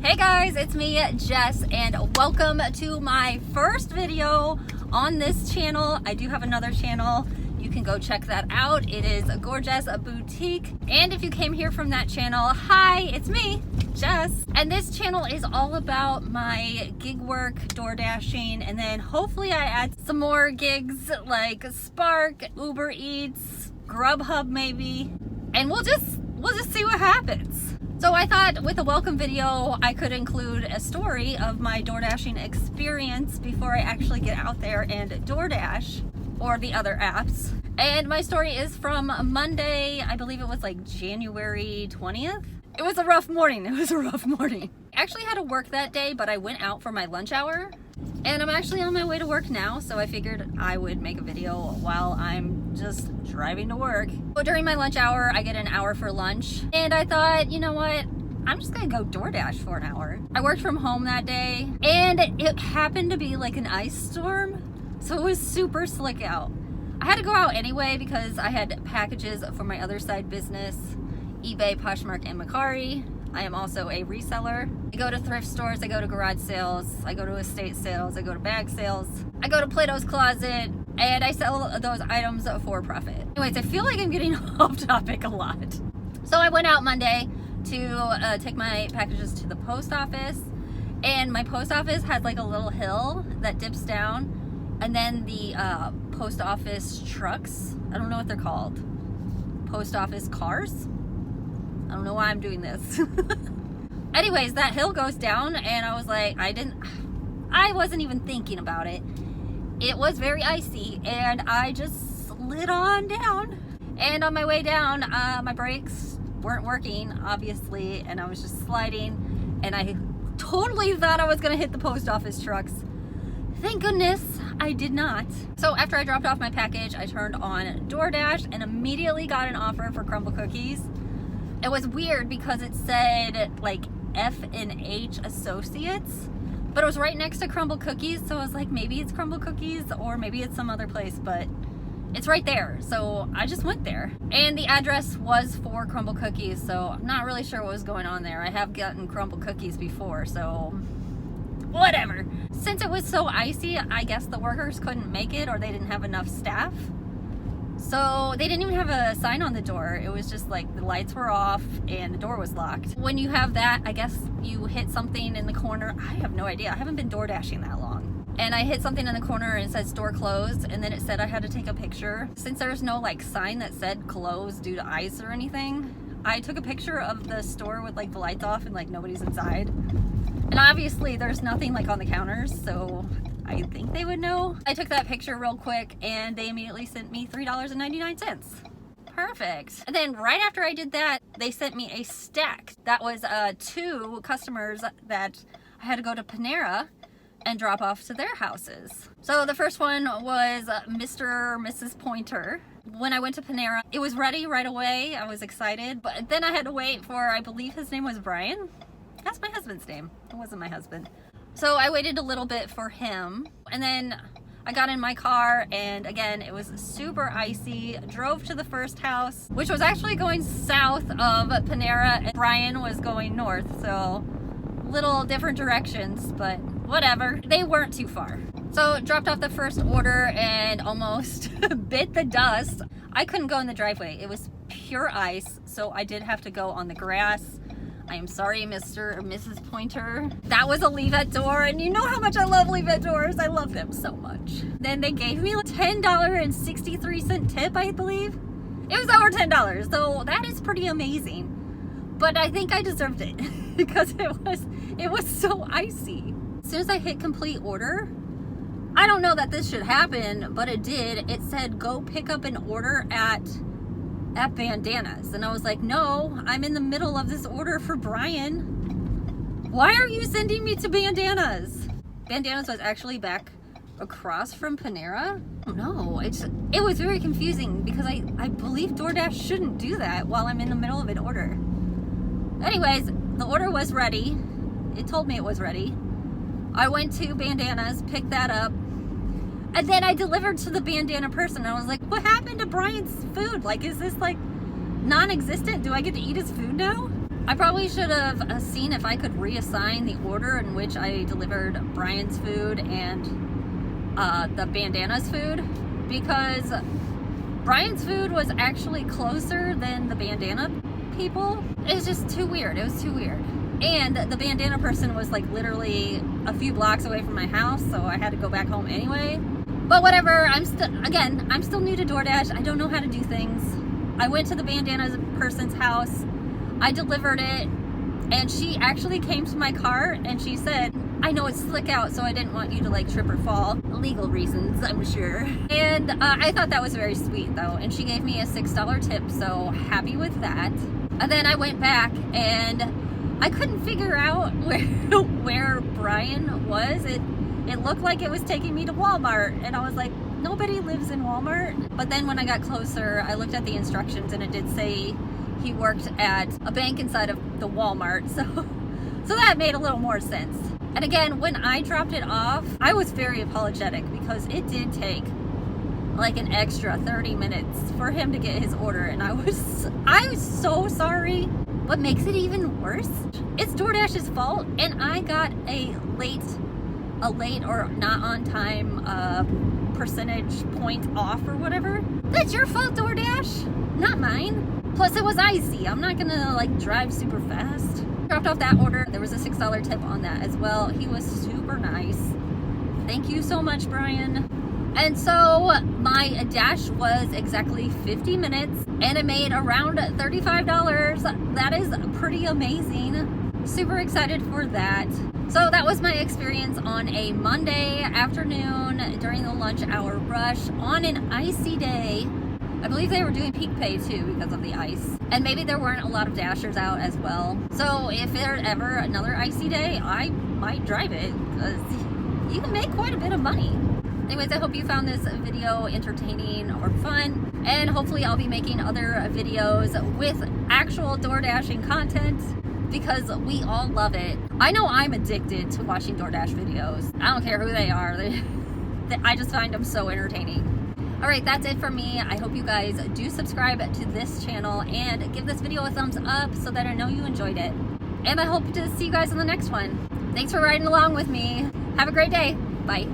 Hey guys, it's me, Jess, and welcome to my first video on this channel. I do have another channel. You can go check that out. It is Gorgeous Boutique. And if you came here from that channel, hi, it's me, Jess. And this channel is all about my gig work, DoorDashing, and then hopefully I add some more gigs like Spark, Uber Eats, Grubhub maybe, and we'll just see what happens. So I thought with a welcome video, I could include a story of my DoorDashing experience before I actually get out there and DoorDash or the other apps. And my story is from Monday, I believe it was like January 20th. It was a rough morning. I actually had to work that day, but I went out for my lunch hour. And I'm actually on my way to work now, so I figured I would make a video while I'm just driving to work. So during my lunch hour, I get an hour for lunch, and I thought, you know what? I'm just gonna go DoorDash for an hour. I worked from home that day, and it happened to be like an ice storm, so it was super slick out. I had to go out anyway because I had packages for my other side business, eBay, Poshmark, and Mercari. I am also a reseller. I go to thrift stores, I go to garage sales, I go to estate sales, I go to bag sales, I go to Plato's Closet, and I sell those items for profit. Anyways, I feel like I'm getting off topic a lot. So I went out Monday to take my packages to the post office, and my post office has like a little hill that dips down, and then the post office trucks, I don't know what they're called, post office cars? I don't know why I'm doing this. Anyways, that hill goes down, and I was like, I wasn't even thinking about it. It was very icy, and I just slid on down. And on my way down, my brakes weren't working, obviously, and I was just sliding, and I totally thought I was gonna hit the post office trucks. Thank goodness I did not. So after I dropped off my package, I turned on DoorDash and immediately got an offer for crumble cookies. It was weird because it said like F&H Associates, but it was right next to Crumble Cookies, so I was like, maybe it's Crumble Cookies or maybe it's some other place, but it's right there, so I just went there. And the address was for Crumble Cookies, so I'm not really sure what was going on there. I have gotten Crumble Cookies before, so whatever. Since it was so icy, I guess the workers couldn't make it or they didn't have enough staff. So they didn't even have a sign on the door. It was just like the lights were off and the door was locked. When you have that, I guess you hit something in the corner. I have no idea. I haven't been door dashing that long. And I hit something in the corner and it said store closed, and then it said I had to take a picture. Since there's no like sign that said closed due to ice or anything, I took a picture of the store with like the lights off and like nobody's inside. And obviously there's nothing like on the counters, so I think they would know. I took that picture real quick and they immediately sent me $3.99. Perfect. And then right after I did that, they sent me a stack. That was 2 customers that I had to go to Panera and drop off to their houses. So the first one was Mr. or Mrs. Pointer. When I went to Panera, it was ready right away. I was excited, but then I had to wait for, I believe his name was Brian. That's my husband's name. It wasn't my husband. So I waited a little bit for him, and then I got in my car, and again, it was super icy. Drove to the first house, which was actually going south of Panera, and Brian was going north, so little different directions, but whatever. They weren't too far. So dropped off the first order and almost bit the dust. I couldn't go in the driveway. It was pure ice, so I did have to go on the grass. I am sorry, Mr. or Mrs. Pointer. That was a leave-at door, and you know how much I love leave-at doors. I love them so much. Then they gave me a $10.63 tip, I believe. It was over $10, so that is pretty amazing. But I think I deserved it because it was so icy. As soon as I hit complete order, I don't know that this should happen, but it did. It said, go pick up an order at Bandanas, and I was like, no, I'm in the middle of this order for Brian. Why are you sending me to Bandanas? Bandanas was actually back across from Panera. No, it was very confusing because I believe DoorDash shouldn't do that while I'm in the middle of an order. Anyways, the order was ready. It told me it was ready. I went to Bandanas, picked that up, and then I delivered to the bandana person. I was like, what happened to Brian's food? Like, is this like non-existent? Do I get to eat his food now? I probably should have seen if I could reassign the order in which I delivered Brian's food and the bandana's food, because Brian's food was actually closer than the bandana people. It was just too weird. It was too weird. And the bandana person was like literally a few blocks away from my house, so I had to go back home anyway. But whatever, I'm still new to DoorDash. I don't know how to do things. I went to the bandana person's house, I delivered it, and she actually came to my car and she said, I know it's slick out, so I didn't want you to like trip or fall. Legal reasons, I'm sure. And I thought that was very sweet though. And she gave me a $6 tip, so happy with that. And then I went back and I couldn't figure out where Brian was. It looked like it was taking me to Walmart, and I was like, nobody lives in Walmart. But then when I got closer, I looked at the instructions and it did say he worked at a bank inside of the Walmart, so that made a little more sense. And again, when I dropped it off, I was very apologetic because it did take like an extra 30 minutes for him to get his order, and I was so sorry. What makes it even worse, it's DoorDash's fault, and I got a late or not on time percentage point off or whatever. That's your fault, DoorDash, not mine. Plus it was icy. I'm not gonna like drive super fast. Dropped off that order. There was a $6 tip on that as well. He was super nice. Thank you so much, Brian. And so my dash was exactly 50 minutes and it made around $35. That is pretty amazing. Super excited for that. So that was my experience on a Monday afternoon during the lunch hour rush on an icy day. I believe they were doing peak pay too because of the ice. And maybe there weren't a lot of dashers out as well. So if there's ever another icy day, I might drive it because you can make quite a bit of money. Anyways, I hope you found this video entertaining or fun. And hopefully I'll be making other videos with actual DoorDashing content because we all love it. I know I'm addicted to watching DoorDash videos. I don't care who they are. I just find them so entertaining. All right, that's it for me. I hope you guys do subscribe to this channel and give this video a thumbs up so that I know you enjoyed it. And I hope to see you guys in the next one. Thanks for riding along with me. Have a great day. Bye.